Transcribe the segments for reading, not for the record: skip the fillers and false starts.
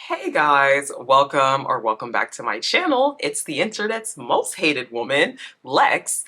Hey guys, welcome back to my channel. It's the internet's most hated woman, Lex,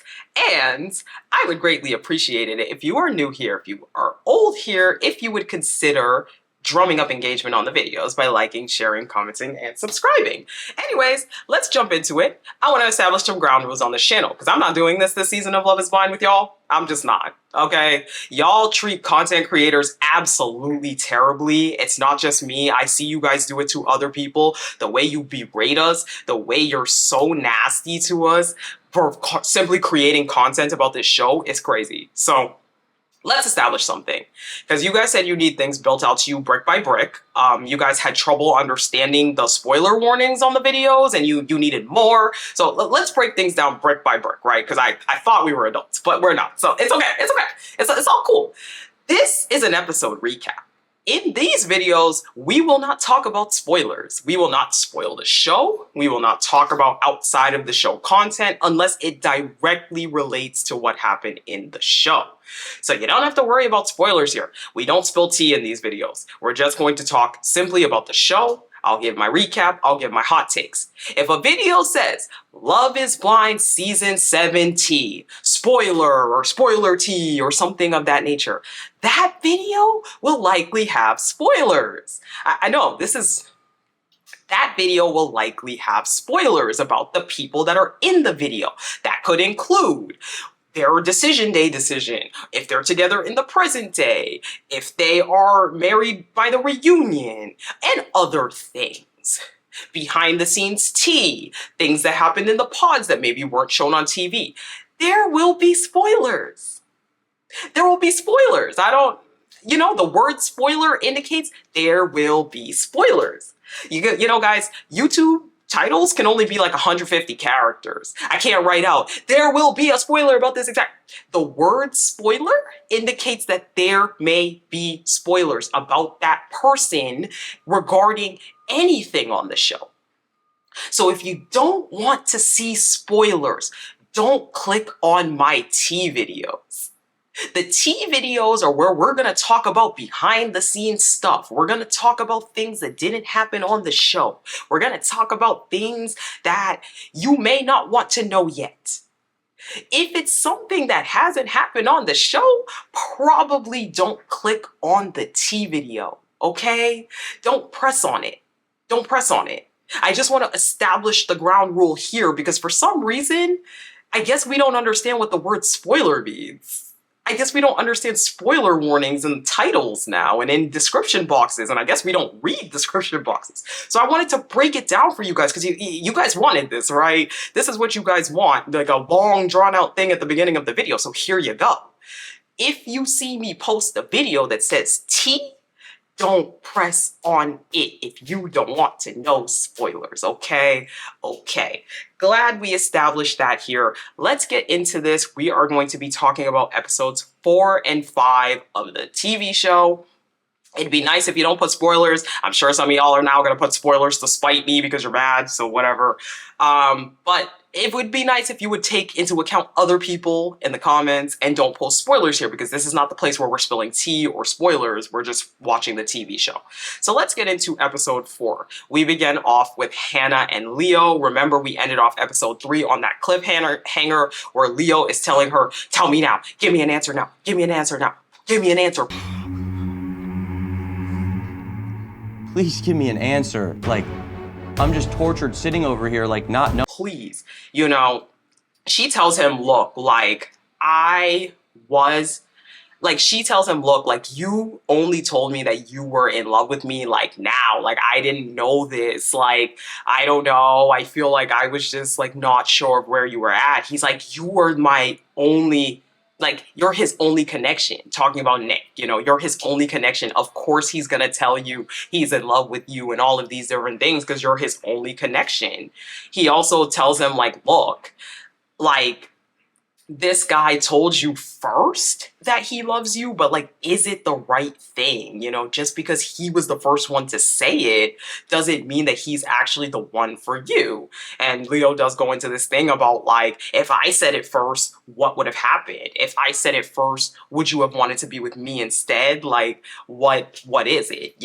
and I would greatly appreciate it if you are new here, if you are old here, if you would consider drumming up engagement on the videos by liking, sharing, commenting, and subscribing. Anyways, let's jump into it. I want to establish some ground rules on this channel because I'm not doing this season of Love is Blind with y'all. I'm just not, okay? Y'all treat content creators absolutely terribly. It's not just me. I see you guys do it to other people. The way you berate us, the way you're so nasty to us for simply creating content about this show is crazy. So let's establish something, because you guys said you need things built out to you brick by brick. You guys had trouble understanding the spoiler warnings on the videos and you needed more. So let's break things down brick by brick, right? Because I thought we were adults, but we're not. So it's okay. It's okay. It's all cool. This is an episode recap. In these videos, we will not talk about spoilers. We will not spoil the show. We will not talk about outside of the show content unless it directly relates to what happened in the show. So you don't have to worry about spoilers here. We don't spill tea in these videos. We're just going to talk simply about the show. I'll give my recap, I'll give my hot takes. If a video says, Love is Blind Season 7 tea, spoiler or spoiler tea or something of that nature, that video will likely have spoilers. I know, that video will likely have spoilers about the people that are in the video. That could include their decision day decision, if they're together in the present day, if they are married by the reunion, and other things. Behind the scenes tea, things that happened in the pods that maybe weren't shown on TV. There will be spoilers. There will be spoilers. The word spoiler indicates there will be spoilers. You know, guys, YouTube titles can only be like 150 characters. I can't write out, there will be a spoiler about this exact. The word spoiler indicates that there may be spoilers about that person regarding anything on the show. So if you don't want to see spoilers, don't click on my tea videos. The tea videos are where we're going to talk about behind the scenes stuff. We're going to talk about things that didn't happen on the show. We're going to talk about things that you may not want to know yet. If it's something that hasn't happened on the show, probably don't click on the tea video, okay? Don't press on it. Don't press on it. I just want to establish the ground rule here because for some reason, I guess we don't understand what the word spoiler means. I guess we don't understand spoiler warnings in titles now and in description boxes, and I guess we don't read description boxes. So I wanted to break it down for you guys because you guys wanted this, right? This is what you guys want, like a long drawn out thing at the beginning of the video, so here you go. If you see me post a video that says T, don't press on it if you don't want to know spoilers, okay? Okay, glad we established that here. Let's get into this. We are going to be talking about episodes 4 and 5 of the TV show. It'd be nice if you don't put spoilers. I'm sure some of y'all are now going to put spoilers to spite me because you're mad, so whatever. But it would be nice if you would take into account other people in the comments and don't post spoilers here because this is not the place where we're spilling tea or spoilers. We're just watching the TV show. So let's get into episode 4. We begin off with Hannah and Leo. Remember, we ended off episode 3 on that cliffhanger where Leo is telling her, tell me now, give me an answer now, give me an answer now, give me an answer. Please give me an answer. Like, I'm just tortured sitting over here, like, not knowing. Please. She tells him, look, she tells him, look, like, you only told me that you were in love with me, like, now. Like, I didn't know this. Like, I don't know. I feel like I was just, like, not sure of where you were at. He's like, you were my only... Like, you're his only connection, talking about Nick, you're his only connection. Of course he's gonna tell you he's in love with you and all of these different things because you're his only connection. He also tells him, like, look, like, this guy told you first that he loves you, but, like, is it the right thing? Just because he was the first one to say it doesn't mean that he's actually the one for you. And Leo does go into this thing about, like, if I said it first, what would have happened? If I said it first, would you have wanted to be with me instead? Like, what is it,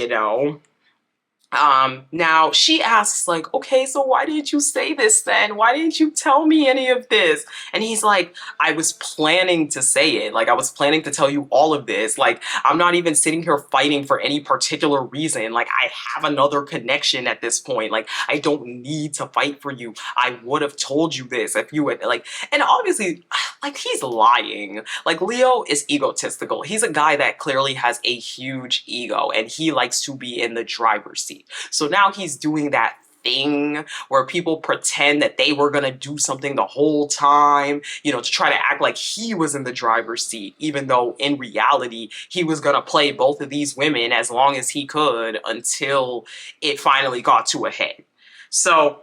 Now she asks, like, okay, so why didn't you say this then? Why didn't you tell me any of this? And he's like, I was planning to say it. Like, I was planning to tell you all of this. Like, I'm not even sitting here fighting for any particular reason. Like, I have another connection at this point. Like, I don't need to fight for you. I would have told you this if you had, like, and obviously, like, he's lying. Like, Leo is egotistical. He's a guy that clearly has a huge ego and he likes to be in the driver's seat. So now he's doing that thing where people pretend that they were going to do something the whole time, you know, to try to act like he was in the driver's seat, even though in reality, he was going to play both of these women as long as he could until it finally got to a head. So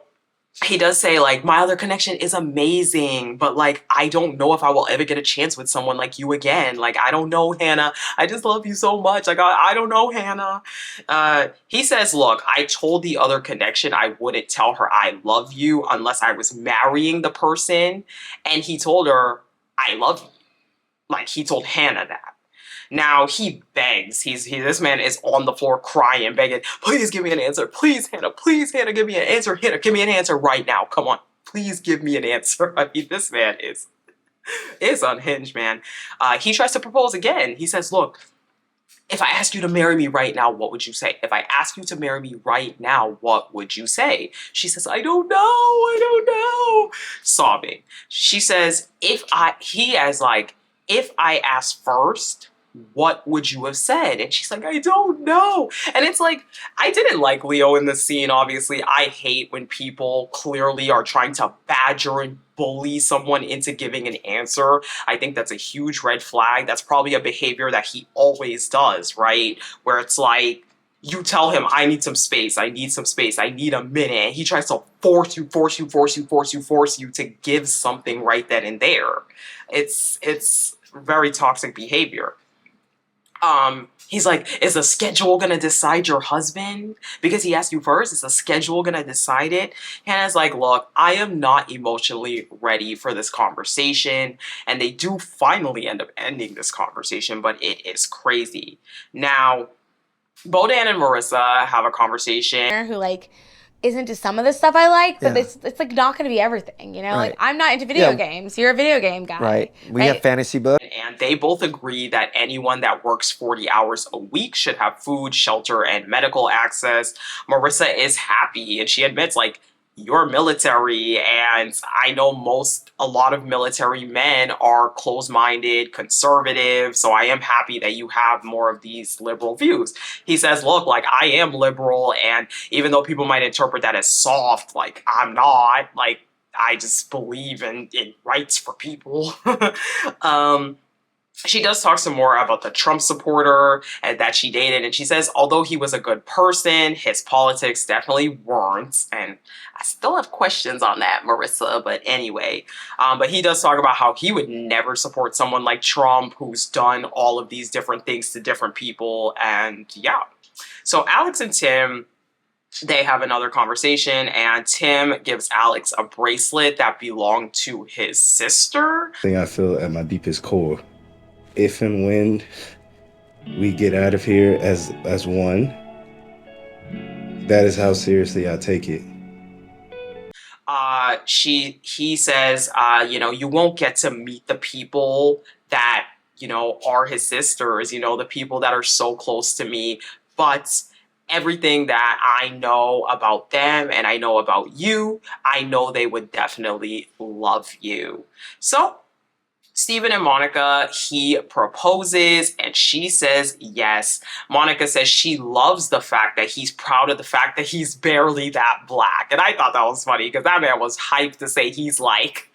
he does say, like, my other connection is amazing, but like, I don't know if I will ever get a chance with someone like you again. Like, I don't know, Hannah. I just love you so much. Like, I don't know, Hannah. He says, look, I told the other connection I wouldn't tell her I love you unless I was marrying the person. And he told her, I love you. Like, he told Hannah that. Now he begs. This man is on the floor crying, begging, please give me an answer. Please, Hannah, give me an answer. Hannah, give me an answer right now. Come on. Please give me an answer. I mean, this man is unhinged, man. He tries to propose again. He says, look, if I ask you to marry me right now, what would you say? If I ask you to marry me right now, what would you say? She says, I don't know. I don't know. Sobbing. She says, if I ask first, what would you have said? And she's like, I don't know. And it's like, I didn't like Leo in this scene, obviously. I hate when people clearly are trying to badger and bully someone into giving an answer. I think that's a huge red flag. That's probably a behavior that he always does, right? Where it's like, you tell him, I need some space, I need some space, I need a minute. And he tries to force you to give something right then and there. It's very toxic behavior. He's like, is the schedule gonna decide your husband? Because he asked you first, is the schedule gonna decide it? Hannah's like, look, I am not emotionally ready for this conversation. And they do finally end up ending this conversation, but it is crazy. Now, Bodan and Marissa have a conversation. Who like is into some of the stuff I like, but Yeah. it's like not going to be everything, you know? Right. Like I'm not into video Yeah. games. You're a video game guy. Right. We have fantasy books. And they both agree that anyone that works 40 hours a week should have food, shelter, and medical access. Marissa is happy and she admits, like, you're military, and I know a lot of military men are closed-minded, conservative, so I am happy that you have more of these liberal views. He says, look, like, I am liberal, and even though people might interpret that as soft, like, I'm not. Like, I just believe in rights for people. She does talk some more about the Trump supporter that she dated, and she says, although he was a good person, his politics definitely weren't. And I still have questions on that, Marissa, but anyway. But he does talk about how he would never support someone like Trump who's done all of these different things to different people, and yeah. So Alex and Tim, they have another conversation, and Tim gives Alex a bracelet that belonged to his sister. Thing I feel at my deepest core, if and when we get out of here as one, that is how seriously I take it. He says, you know, you won't get to meet the people that, you know, are his sisters, you know, the people that are so close to me, but everything that I know about them and I know about you, I know they would definitely love you. So Stephen and Monica, he proposes and she says yes. Monica says she loves the fact that he's proud of the fact that he's barely that black. And I thought that was funny because that man was hyped to say he's like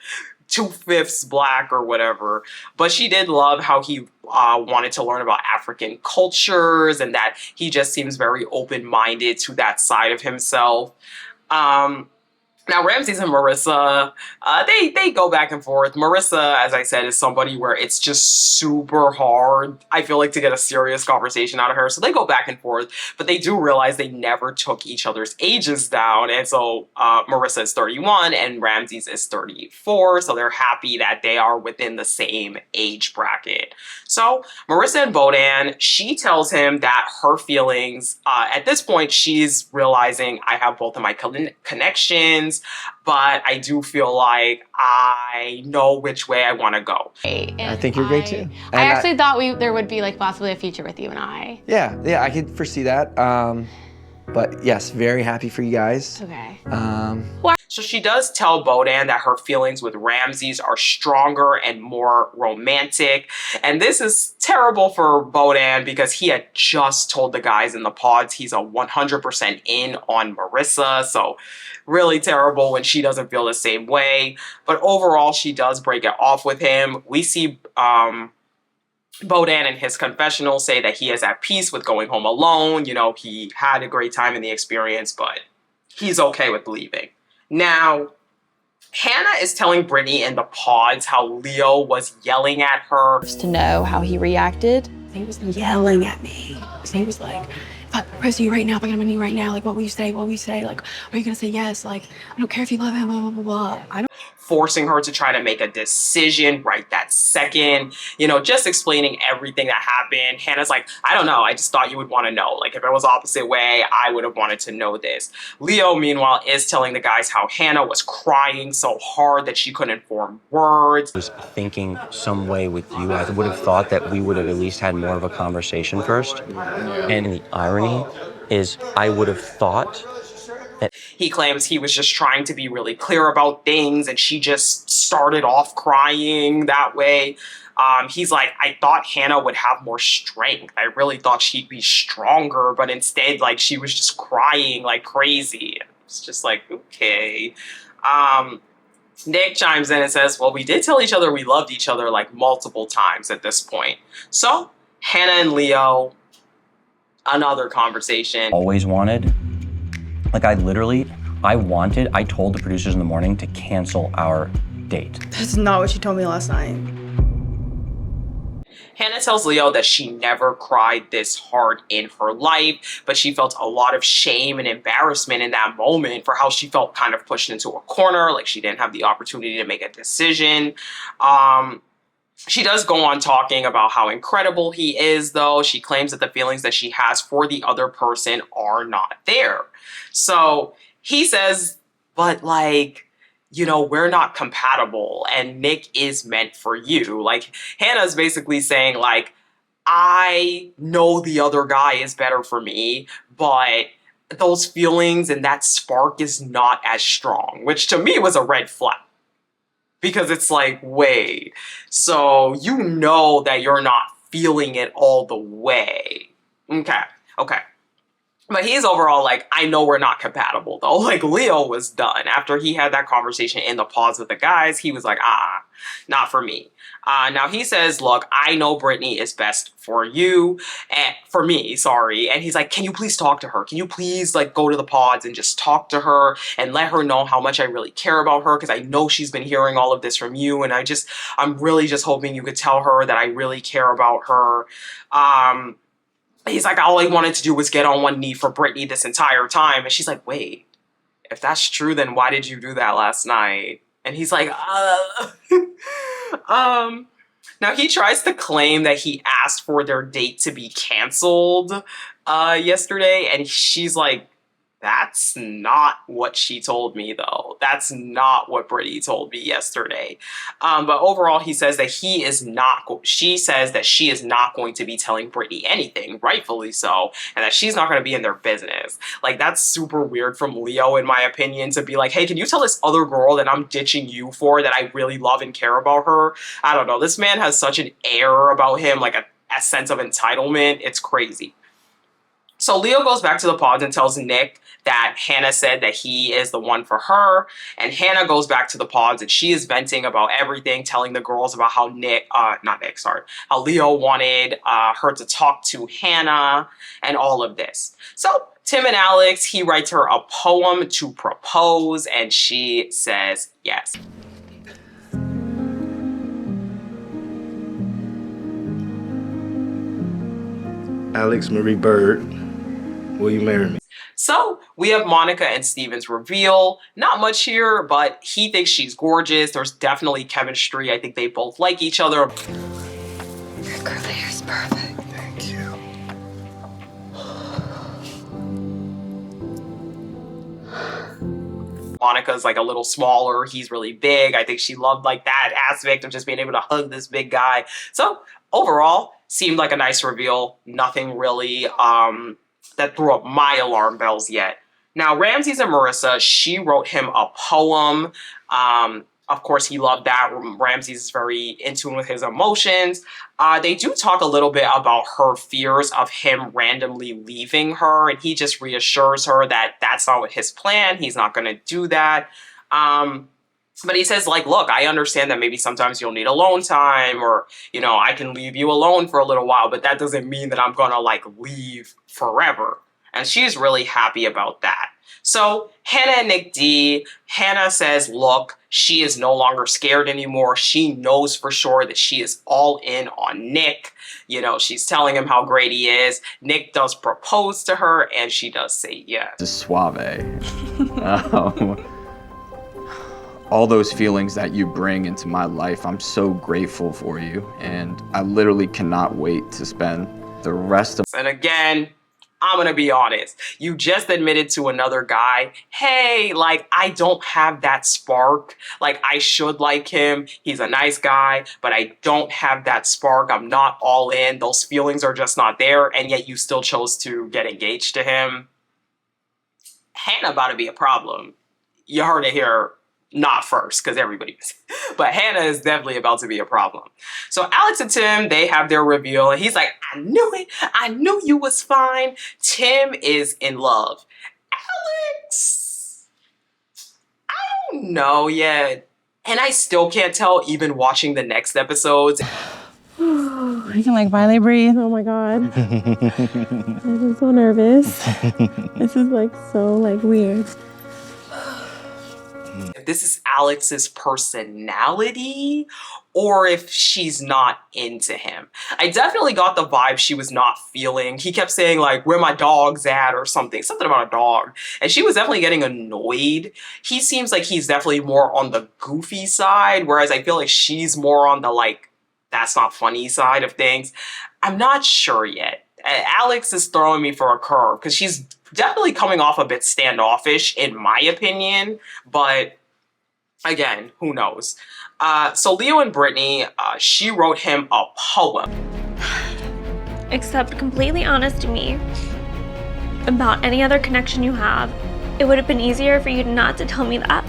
2/5 black or whatever. But she did love how he wanted to learn about African cultures and that he just seems very open-minded to that side of himself. Now, Ramses and Marissa, they go back and forth. Marissa, as I said, is somebody where it's just super hard, I feel like, to get a serious conversation out of her. So they go back and forth, but they do realize they never took each other's ages down. And so Marissa is 31 and Ramses is 34. So they're happy that they are within the same age bracket. So Marissa and Bodan, she tells him that her feelings, at this point, she's realizing I have both of my connections, but I do feel like I know which way I want to go. I think you're great too. I actually thought there would be like possibly a future with you and I. Yeah, I could foresee that. But yes, very happy for you guys. Okay. So she does tell Bodan that her feelings with Ramses are stronger and more romantic. And this is terrible for Bodan because he had just told the guys in the pods he's a 100% in on Marissa. So really terrible when she doesn't feel the same way. But overall, she does break it off with him. We see Bodan in his confessional say that he is at peace with going home alone. You know, he had a great time in the experience, but he's okay with leaving. Now, Hannah is telling Brittany in the pods how Leo was yelling at her. To know how he reacted, he was yelling at me. He was like, if I propose to you right now, if I get money right now, like, what will you say? What will you say? Like, are you gonna say yes? Like, I don't care if you love him, blah, blah, blah, blah. I don't. Forcing her to try to make a decision right that second, you know, just explaining everything that happened. Hannah's like, I don't know, I just thought you would want to know. Like, if it was opposite way, I would have wanted to know this. Leo, meanwhile, is telling the guys how Hannah was crying so hard that she couldn't form words. I was thinking some way with you, I would have thought that we would have at least had more of a conversation first. And the irony is I would have thought that he claims he was just trying to be really clear about things and she just started off crying that way. He's like, I thought Hannah would have more strength. I really thought she'd be stronger, but instead, like, she was just crying like crazy. It's just like, okay. Nick chimes in and says, well, we did tell each other we loved each other like multiple times at this point. So Hannah and Leo, another conversation. always wanted. Like I told the producers in the morning to cancel our date. That's not what she told me last night. Hannah tells Leo that she never cried this hard in her life, but she felt a lot of shame and embarrassment in that moment for how she felt kind of pushed into a corner, like she didn't have the opportunity to make a decision. She does go on talking about how incredible he is, though. She claims that the feelings that she has for the other person are not there. So he says, but like, you know, we're not compatible and Nick is meant for you. Like, Hannah's basically saying, like, I know the other guy is better for me, but those feelings and that spark is not as strong, which to me was a red flag. Because it's like, wait, so you know that you're not feeling it all the way. Okay. But he's overall like, I know we're not compatible though. Like, Leo was done. After he had that conversation in the pause with the guys, he was like, not for me. Now he says, look, I know Brittany is best for you, and for me, sorry. And he's like, can you please talk to her? Can you please like go to the pods and just talk to her and let her know how much I really care about her? Because I know she's been hearing all of this from you. And I'm really just hoping you could tell her that I really care about her. He's like, all I wanted to do was get on one knee for Brittany this entire time. And she's like, wait, if that's true, then why did you do that last night? And he's like, Now he tries to claim that he asked for their date to be canceled yesterday. And she's like, that's not what she told me, though. That's not what Brittany told me yesterday. But overall, he says that she says that she is not going to be telling Brittany anything, rightfully so, and that she's not going to be in their business. Like, that's super weird from Leo, in my opinion, to be like, hey, can you tell this other girl that I'm ditching you for, that I really love and care about her? I don't know. This man has such an air about him, like a sense of entitlement. It's crazy. So Leo goes back to the pods and tells Nick that Hannah said that he is the one for her. And Hannah goes back to the pods and she is venting about everything, telling the girls about how how Leo wanted her to talk to Hannah and all of this. So Tim and Alex, he writes her a poem to propose and she says yes. Alex Marie Bird, will you marry me? So we have Monica and Steven's reveal. Not much here, but he thinks she's gorgeous. There's definitely chemistry. I think they both like each other. Your curly hair's perfect. Thank you. Monica's like a little smaller. He's really big. I think she loved like that aspect of just being able to hug this big guy. So overall, seemed like a nice reveal. Nothing really that threw up my alarm bells yet. Now, Ramses and Marissa, she wrote him a poem. Of course, he loved that. Ramses is very in tune with his emotions. They do talk a little bit about her fears of him randomly leaving her, and he just reassures her that that's not his plan. He's not going to do that. But he says, like, look, I understand that maybe sometimes you'll need alone time or, you know, I can leave you alone for a little while, but that doesn't mean that I'm going to, like, leave forever. And she's really happy about that. So Hannah and Nick D, Hannah says, look, she is no longer scared anymore. She knows for sure that she is all in on Nick. You know, she's telling him how great he is. Nick does propose to her and she does say yes. This is suave. All those feelings that you bring into my life, I'm so grateful for you. And I literally cannot wait to spend the rest of... And again, I'm gonna be honest. You just admitted to another guy, hey, like, I don't have that spark. Like, I should like him. He's a nice guy, but I don't have that spark. I'm not all in. Those feelings are just not there. And yet you still chose to get engaged to him. Hannah about to be a problem. You heard it here. Not first, because everybody was. But Hannah is definitely about to be a problem. So Alex and Tim, they have their reveal. And he's like, I knew it. I knew you was fine. Tim is in love. Alex, I don't know yet. And I still can't tell even watching the next episodes. I can like finally breathe. Oh my God. I'm so nervous. This is like so like weird. If this is Alex's personality or if she's not into him. I definitely got the vibe she was not feeling. He kept saying like, where my dog's at or something about a dog. And she was definitely getting annoyed. He seems like he's definitely more on the goofy side, whereas I feel like she's more on the like, that's not funny side of things. I'm not sure yet. Alex is throwing me for a curve because she's definitely coming off a bit standoffish in my opinion, but again, who knows? So Leo and Brittany, she wrote him a poem. Except completely honest to me about any other connection you have. It would have been easier for you not to tell me that.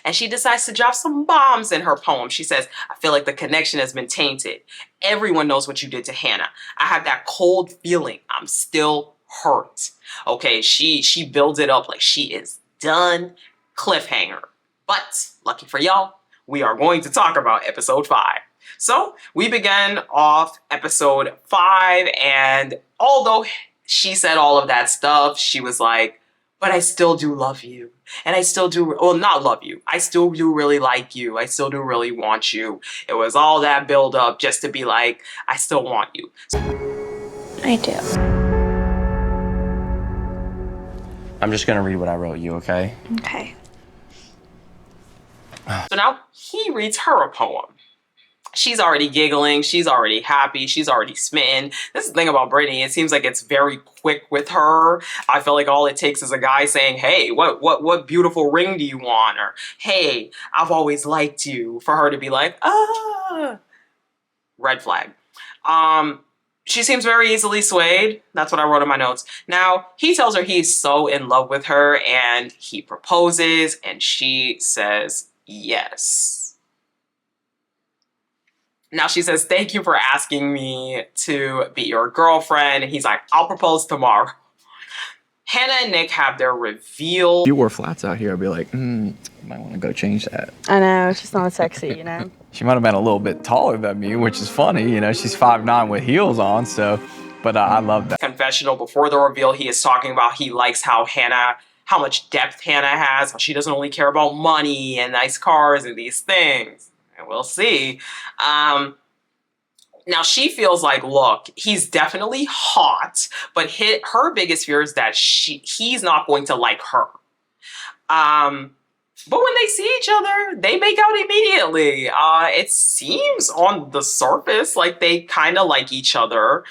And she decides to drop some bombs in her poem. She says, I feel like the connection has been tainted. Everyone knows what you did to Hannah. I have that cold feeling. I'm still hurt. Okay, she builds it up like she is done. Cliffhanger. But lucky for y'all, we are going to talk about episode 5. So we began off episode 5, and although she said all of that stuff, she was like, but I still do love you. And I still do, well, not love you. I still do really like you. I still do really want you. It was all that build up just to be like, I still want you. I do. I'm just gonna read what I wrote you, okay? Okay. So now he reads her a poem. She's already giggling. She's already happy. She's already smitten. This is the thing about Brittany. It seems like it's very quick with her. I feel like all it takes is a guy saying, hey, what beautiful ring do you want? Or, hey, I've always liked you. For her to be like, ah. Red flag. She seems very easily swayed. That's what I wrote in my notes. Now, he tells her he's so in love with her and he proposes and she says yes. Now she says, thank you for asking me to be your girlfriend. And he's like, I'll propose tomorrow. Hannah and Nick have their reveal. If you wore flats out here, I'd be like, you might want to go change that. I know, it's just not sexy, you know? She might have been a little bit taller than me, which is funny. You know, she's 5'9" with heels on, so, but I love that. Confessional before the reveal, he is talking about he likes how much depth Hannah has, how she doesn't only care about money and nice cars and these things. And we'll see. Now she feels like, look, he's definitely hot, but her biggest fear is that he's not going to like her. But when they see each other, they make out immediately. It seems on the surface like they kind of like each other.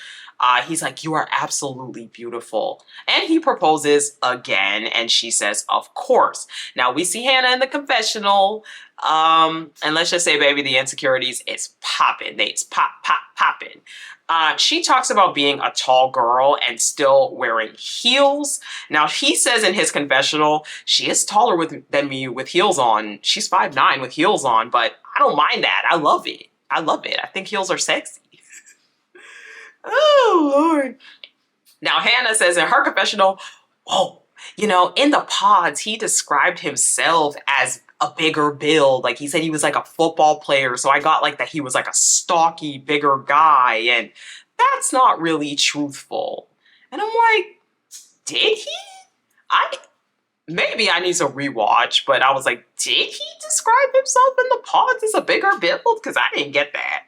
He's like, you are absolutely beautiful. And he proposes again, and she says, of course. Now we see Hannah in the confessional, and let's just say, baby, the insecurities is popping. It's popping. She talks about being a tall girl and still wearing heels. Now he says in his confessional, she is taller than me with heels on. She's 5'9" with heels on, but I don't mind that. I love it. I think heels are sexy. Oh, Lord. Now, Hannah says in her confessional, in the pods, he described himself as a bigger build. Like, he said he was like a football player, so I got like that he was like a stocky, bigger guy, and that's not really truthful. And I'm like, did he? Maybe I need to rewatch, but I was like, did he describe himself in the pods as a bigger build? Because I didn't get that.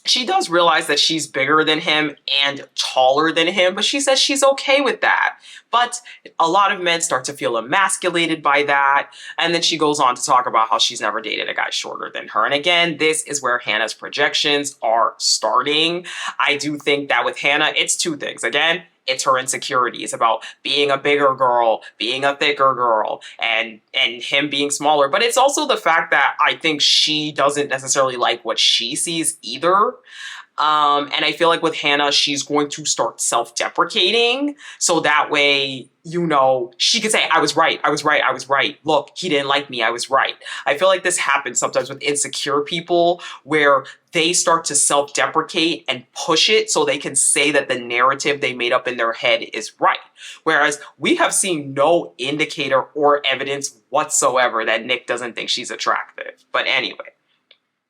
She does realize that she's bigger than him and taller than him, but she says she's okay with that. But a lot of men start to feel emasculated by that. And then she goes on to talk about how she's never dated a guy shorter than her. And again, this is where Hannah's projections are starting. I do think that with Hannah, it's two things. Again, it's her insecurities about being a bigger girl, being a thicker girl, and him being smaller. But it's also the fact that I think she doesn't necessarily like what she sees either. And I feel like with Hannah, she's going to start self-deprecating. So that way, she could say, I was right. Look, he didn't like me. I was right. I feel like this happens sometimes with insecure people where they start to self-deprecate and push it so they can say that the narrative they made up in their head is right. Whereas we have seen no indicator or evidence whatsoever that Nick doesn't think she's attractive. But anyway.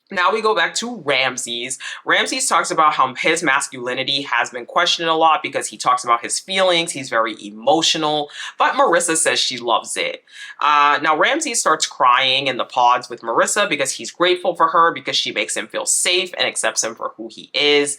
Now we go back to Ramses. Ramses talks about how his masculinity has been questioned a lot because he talks about his feelings. He's very emotional, but Marissa says she loves it. Now Ramses starts crying in the pods with Marissa because he's grateful for her because she makes him feel safe and accepts him for who he is.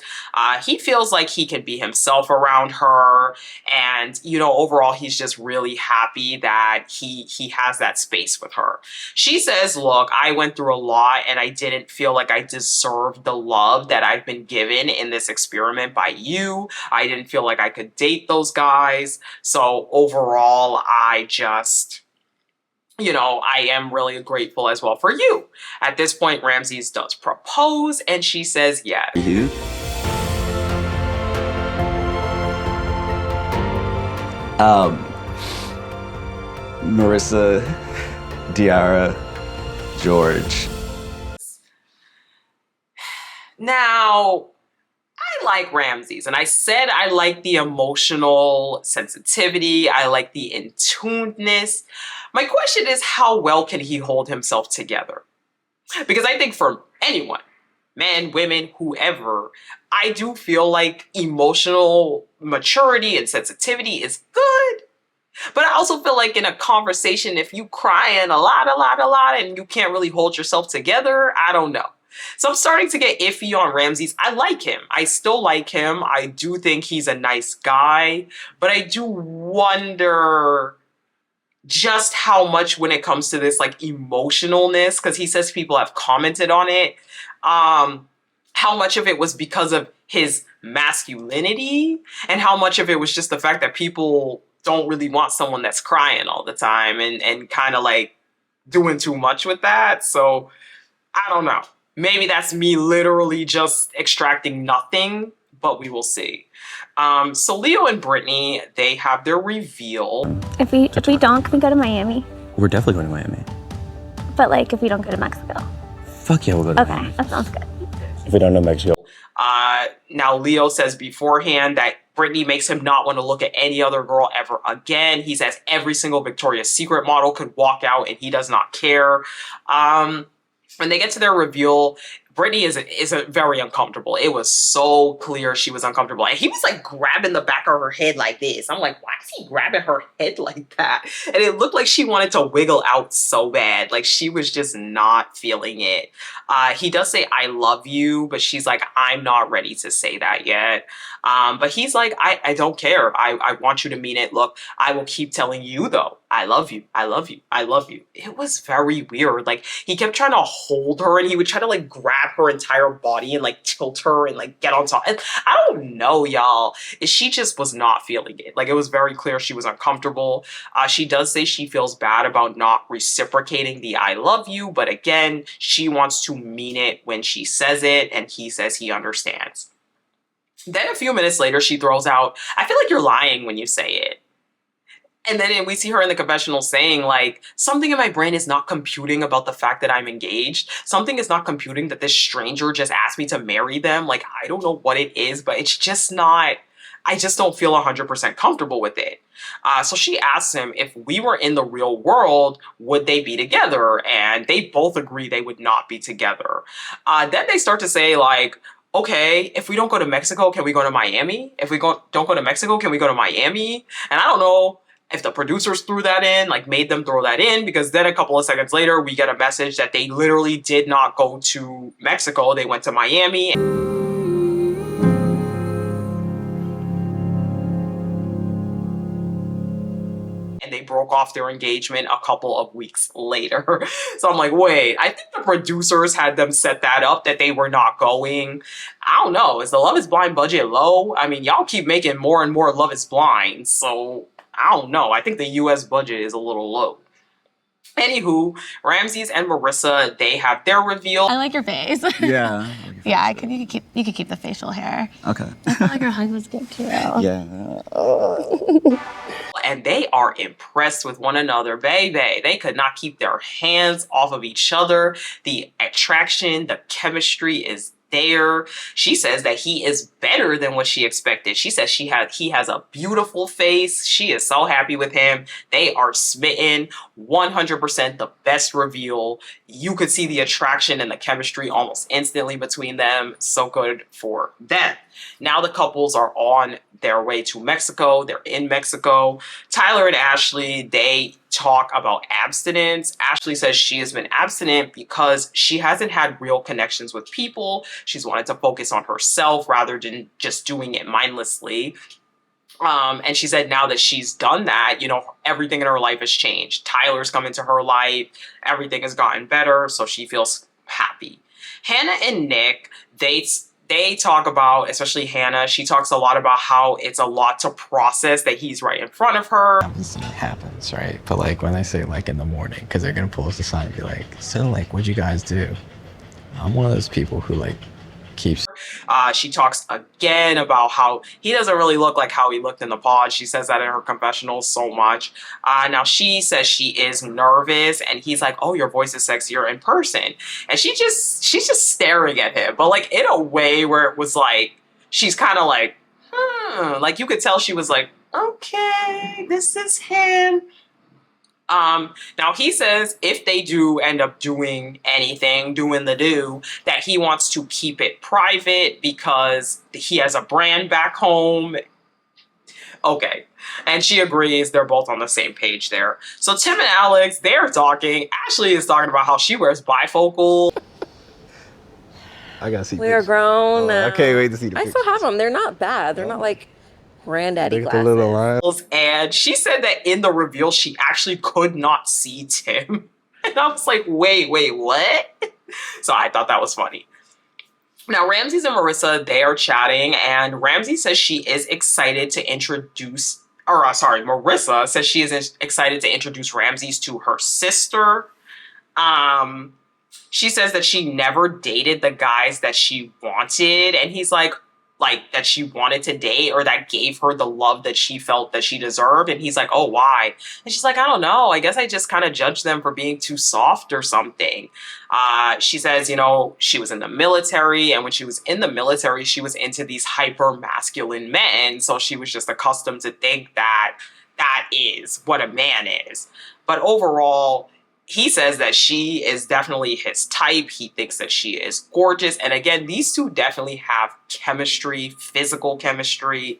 He feels like he can be himself around her, and overall he's just really happy that he has that space with her. She says, look, I went through a lot and I didn't feel like I deserved the love that I've been given in this experiment by you. I didn't feel like I could date those guys. So overall, I just, I am really grateful as well for you. At this point, Ramses does propose and she says yes. You? Marissa, Diara, George. Now, I like Ramses, and I said I like the emotional sensitivity, I like the in-tunedness. My question is, how well can he hold himself together? Because I think for anyone, men, women, whoever, I do feel like emotional maturity and sensitivity is good. But I also feel like in a conversation, if you crying a lot, and you can't really hold yourself together, I don't know. So I'm starting to get iffy on Ramses. I like him. I still like him. I do think he's a nice guy. But I do wonder just how much when it comes to this like emotionalness, because he says people have commented on it, how much of it was because of his masculinity and how much of it was just the fact that people don't really want someone that's crying all the time and kind of like doing too much with that. So I don't know. Maybe that's me literally just extracting nothing, but we will see. So Leo and Brittany, they have their reveal. If we don't, can we go to Miami? We're definitely going to Miami. But like, if we don't go to Mexico? Fuck yeah, we'll go to Okay, that sounds good. If we don't know Mexico. Now, Leo says beforehand that Brittany makes him not want to look at any other girl ever again. He says every single Victoria's Secret model could walk out and he does not care. When they get to their reveal, Brittany is very uncomfortable. It was so clear she was uncomfortable. And he was like grabbing the back of her head like this. I'm like, why is he grabbing her head like that? And it looked like she wanted to wiggle out so bad. Like she was just not feeling it. He does say, I love you, but she's like, I'm not ready to say that yet. But he's like, I don't care. I want you to mean it. Look, I will keep telling you though. I love you. I love you. I love you. It was very weird. Like he kept trying to hold her and he would try to like grab her entire body and like tilt her and like get on top. And I don't know, y'all. She just was not feeling it. Like it was very clear she was uncomfortable. She does say she feels bad about not reciprocating the I love you. But again, she wants to mean it when she says it. And he says he understands. Then a few minutes later, she throws out, I feel like you're lying when you say it. And then we see her in the confessional saying, like, something in my brain is not computing about the fact that I'm engaged. Something is not computing that this stranger just asked me to marry them. Like, I don't know what it is, but it's just not, I just don't feel 100% comfortable with it. So she asks him if we were in the real world, would they be together? And they both agree they would not be together. Then they start to say, like, okay, if we don't go to Mexico, can we go to Miami? If we don't go to Mexico, can we go to Miami? And I don't know if the producers threw that in, like made them throw that in, because then a couple of seconds later, we get a message that they literally did not go to Mexico. They went to Miami. And they broke off their engagement a couple of weeks later. So I'm like, wait, I think the producers had them set that up that they were not going. I don't know. Is the Love is Blind budget low? I mean, y'all keep making more and more Love is Blind, so I don't know. I think the US budget is a little low. Anywho, Ramses and Marissa, they have their reveal. I like your face. Yeah. Yeah, you could keep the facial hair. Okay. I feel like your hug was good too. Yeah. And they are impressed with one another, baby. They could not keep their hands off of each other. The attraction, the chemistry is there. She says that he is better than what she expected. She says he has a beautiful face. She is so happy with him. They are smitten. 100% the best reveal. You could see the attraction and the chemistry almost instantly between them. So good for them. Now the couples are on their way to Mexico. They're in Mexico. Tyler and Ashley, they talk about abstinence. Ashley says she has been abstinent because she hasn't had real connections with people. She's wanted to focus on herself rather than just doing it mindlessly. And she said now that she's done that, you know, everything in her life has changed. Tyler's come into her life. Everything has gotten better. So she feels happy. Hannah and Nick, they talk about, especially Hannah, she talks a lot about how it's a lot to process that he's right in front of her. It happens, right? But like when I say like in the morning, because they're gonna pull us aside and be like, so like what'd you guys do? I'm one of those people who like keeps. She talks again about how he doesn't really look like how he looked in the pod. She says that in her confessional so much. Now she says she is nervous and he's like, oh, your voice is sexier in person. And she's just staring at him, but like in a way where it was like, she's kind of like, like you could tell she was like, okay, this is him. Now he says if they do end up doing anything, doing the do, that he wants to keep it private because he has a brand back home. Okay. And she agrees. They're both on the same page there. So Tim and Alex, they're talking. Ashley is talking about how she wears bifocal. I gotta see. We are grown now. I can't wait to see the I pictures. still have them. They're not bad. They're not like granddaddy Look at glasses. the little line. And she said that in the reveal, she actually could not see Tim. And I was like, wait, what? So I thought that was funny. Now, Ramses and Marissa, they are chatting, and Ramsey says she is excited to introduce, Marissa says she is excited to introduce Ramses to her sister. She says that she never dated the guys that she wanted, and he's like, like that she wanted to date or that gave her the love that she felt that she deserved. And he's like, oh, why? And she's like, I don't know. I guess I just kind of judged them for being too soft or something. She says, she was in the military, and when she was in the military, she was into these hyper masculine men. So she was just accustomed to think that that is what a man is. But overall, he says that she is definitely his type. He thinks that she is gorgeous. And again, these two definitely have chemistry, physical chemistry.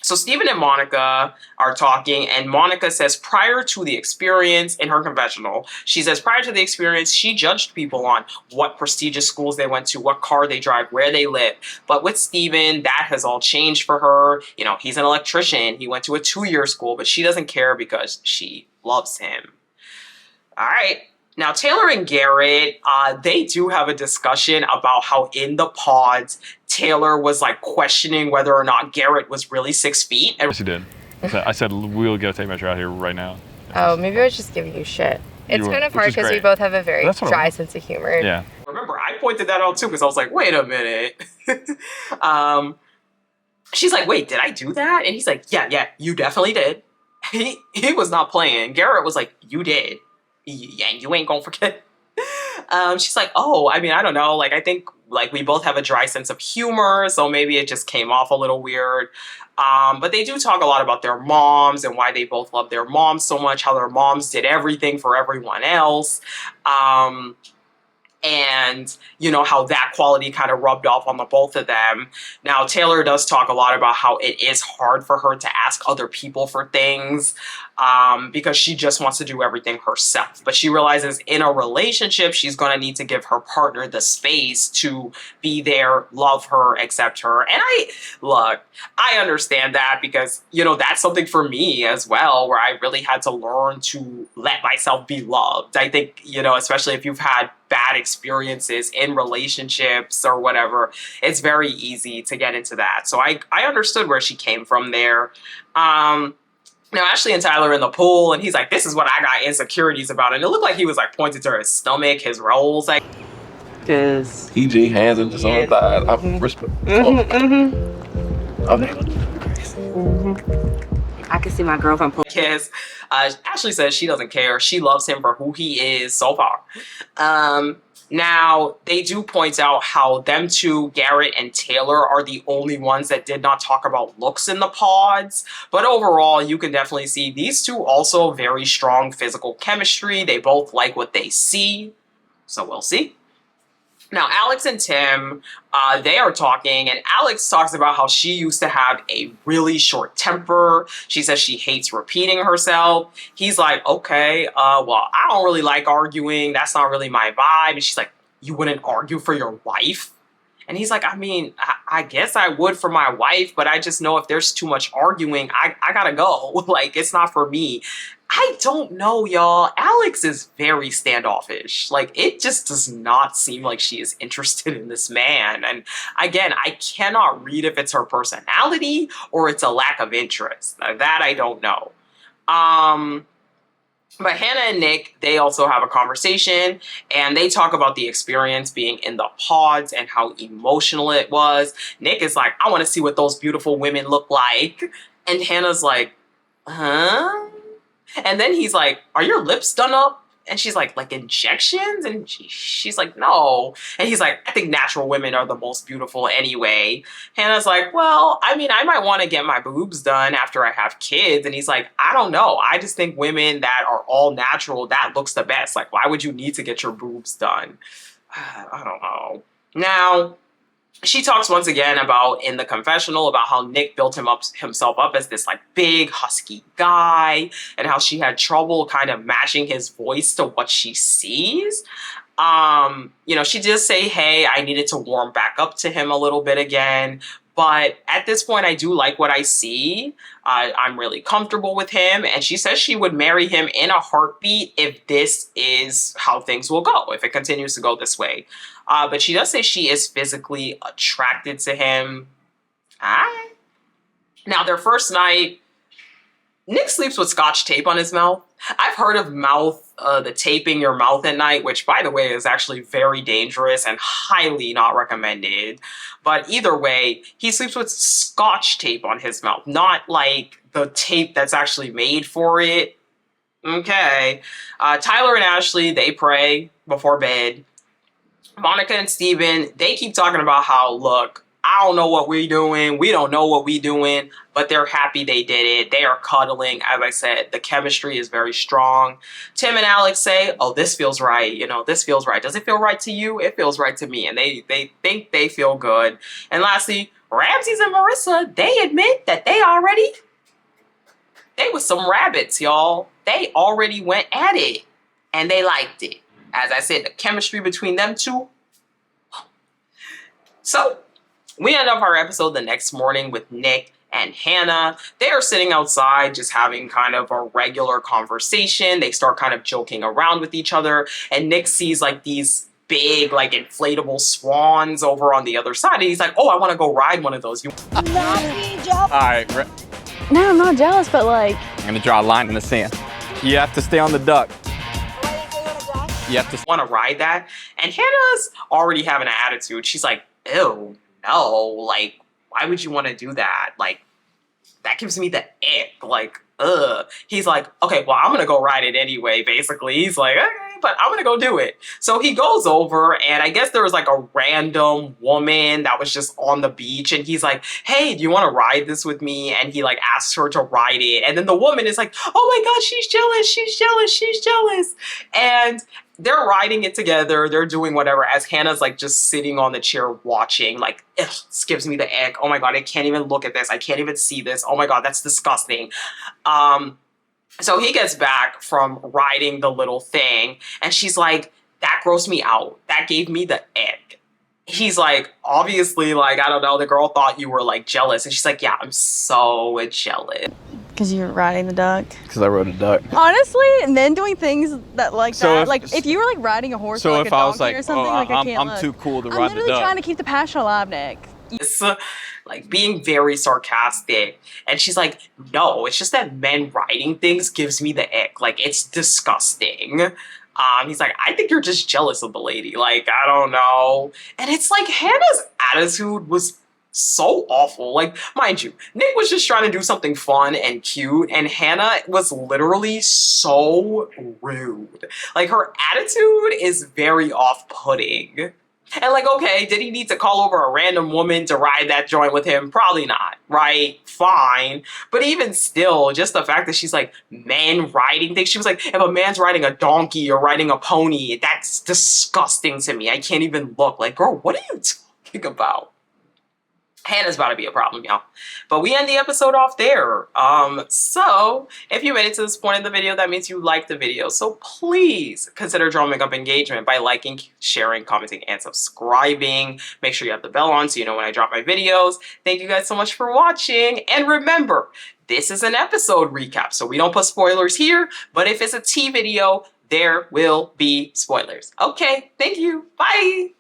So Stephen and Monica are talking, and Monica says prior to the experience in her confessional, she says prior to the experience, she judged people on what prestigious schools they went to, what car they drive, where they live. But with Stephen, that has all changed for her. He's an electrician. He went to a 2-year school, but she doesn't care because she loves him. All right. Now, Taylor and Garrett, they do have a discussion about how in the pods, Taylor was like questioning whether or not Garrett was really 6 feet. Yes, he did. I said, we'll get a tape measure out here right now. Oh, maybe I was just giving you shit. It's kind of hard because we both have a very dry sense of humor. Yeah. Remember, I pointed that out too because I was like, wait a minute. She's like, wait, did I do that? And he's like, yeah, you definitely did. He was not playing. Garrett was like, you did. Yeah, you ain't gonna forget. She's like, oh, I mean, I don't know. Like, I think like we both have a dry sense of humor, so maybe it just came off a little weird. But they do talk a lot about their moms and why they both love their moms so much, how their moms did everything for everyone else. And how that quality kind of rubbed off on the both of them. Now, Taylor does talk a lot about how it is hard for her to ask other people for things because she just wants to do everything herself. But she realizes in a relationship, she's going to need to give her partner the space to be there, love her, accept her. And I understand that because, that's something for me as well, where I really had to learn to let myself be loved. I think, especially if you've had bad experiences in relationships or whatever, it's very easy to get into that. So I understood where she came from there. Now, Ashley and Tyler are in the pool, and he's like, this is what I got insecurities about. And it looked like he was like pointing to his stomach, his rolls. Like, because PG hands into someone's thighs. I'm respect. I can see my girlfriend pull. Kiss. Ashley says she doesn't care. She loves him for who he is so far. Now, they do point out how them two, Garrett and Taylor, are the only ones that did not talk about looks in the pods. But overall, you can definitely see these two also very strong physical chemistry. They both like what they see. So we'll see. Now, Alex and Tim, they are talking, and Alex talks about how she used to have a really short temper. She says she hates repeating herself. He's like, okay, well, I don't really like arguing. That's not really my vibe. And she's like, you wouldn't argue for your wife? And he's like, I mean, I guess I would for my wife, but I just know if there's too much arguing, I gotta go. Like, it's not for me. I don't know, y'all. Alex is very standoffish. Like, it just does not seem like she is interested in this man. And again, I cannot read if it's her personality or it's a lack of interest. That I don't know. But Hannah and Nick, they also have a conversation, and they talk about the experience being in the pods and how emotional it was. Nick is like, I want to see what those beautiful women look like. And Hannah's like, huh? And then he's like, are your lips done up? And she's like injections? And she's like, no. And he's like, I think natural women are the most beautiful anyway. Hannah's like, well, I mean, I might want to get my boobs done after I have kids. And he's like, I don't know. I just think women that are all natural, that looks the best. Like, why would you need to get your boobs done? I don't know. Now, she talks once again about in the confessional about how Nick built himself up as this like big husky guy and how she had trouble kind of matching his voice to what she sees. She did say, hey, I needed to warm back up to him a little bit again. But at this point, I do like what I see. I'm really comfortable with him. And she says she would marry him in a heartbeat if this is how things will go, if it continues to go this way. But she does say she is physically attracted to him. All right. Now, their first night, Nick sleeps with scotch tape on his mouth. I've heard of the taping your mouth at night, which by the way is actually very dangerous and highly not recommended. But either way, he sleeps with scotch tape on his mouth, not like the tape that's actually made for it. Okay. Tyler and Ashley, they pray before bed. Monica and Steven, they keep talking about how, look, I don't know what we're doing. We don't know what we're doing, but they're happy they did it. They are cuddling. As I said, the chemistry is very strong. Tim and Alex say, oh, this feels right. You know, this feels right. Does it feel right to you? It feels right to me. And they think they feel good. And lastly, Ramses and Marissa, they admit that they was some rabbits, y'all. They already went at it. And they liked it. As I said, the chemistry between them two. So, we end up our episode the next morning with Nick and Hannah. They are sitting outside just having kind of a regular conversation. They start kind of joking around with each other. And Nick sees like these big like inflatable swans over on the other side. And he's like, oh, I want to go ride one of those. All right, No, I'm not jealous, but like... I'm going to draw a line in the sand. You have to stay on the duck. You have to want to ride that. And Hannah's already having an attitude. She's like, ew. No, like, why would you want to do that? Like, that gives me the ick. Like, ugh. He's like, okay, well, I'm going to go ride it anyway, basically. He's like, okay, but I'm going to go do it. So he goes over, and I guess there was like a random woman that was just on the beach, and he's like, hey, do you want to ride this with me? And he like asks her to ride it. And then the woman is like, oh my God, she's jealous, she's jealous, she's jealous. And they're riding it together. They're doing whatever as Hannah's like just sitting on the chair watching. Like, ugh, this gives me the ick. Oh my God, I can't even look at this. I can't even see this. Oh my God, that's disgusting. So he gets back from riding the little thing and she's like, that grossed me out. That gave me the ick. He's like, obviously, like, I don't know, the girl thought you were like jealous. And she's like, yeah, I'm so jealous. Because you're riding the duck. Because I rode a duck. Honestly, men doing things that like So that, if- like if you were like riding a horse So or like if a I donkey was like, or something, oh, like I can't I'm look. too cool to I'm ride the literally duck. trying to keep the passion alive, Nick. Like being very sarcastic. And she's like, no, it's just that men riding things gives me the ick. Like, it's disgusting. He's like, I think you're just jealous of the lady. Like, I don't know. And it's like Hannah's attitude was so awful. Like, mind you, Nick was just trying to do something fun and cute, and Hannah was literally so rude. Like, her attitude is very off-putting. And like, okay, did he need to call over a random woman to ride that joint with him? Probably not, right? Fine. But even still, just the fact that she's like, men riding things. She was like, if a man's riding a donkey or riding a pony, that's disgusting to me. I can't even look. Like, girl, what are you talking about? Hannah's about to be a problem, y'all. But we end the episode off there. So if you made it to this point in the video, that means you liked the video. So please consider drumming up engagement by liking, sharing, commenting, and subscribing. Make sure you have the bell on so you know when I drop my videos. Thank you guys so much for watching. And remember, this is an episode recap, so we don't put spoilers here. But if it's a T video, there will be spoilers. Okay, thank you. Bye.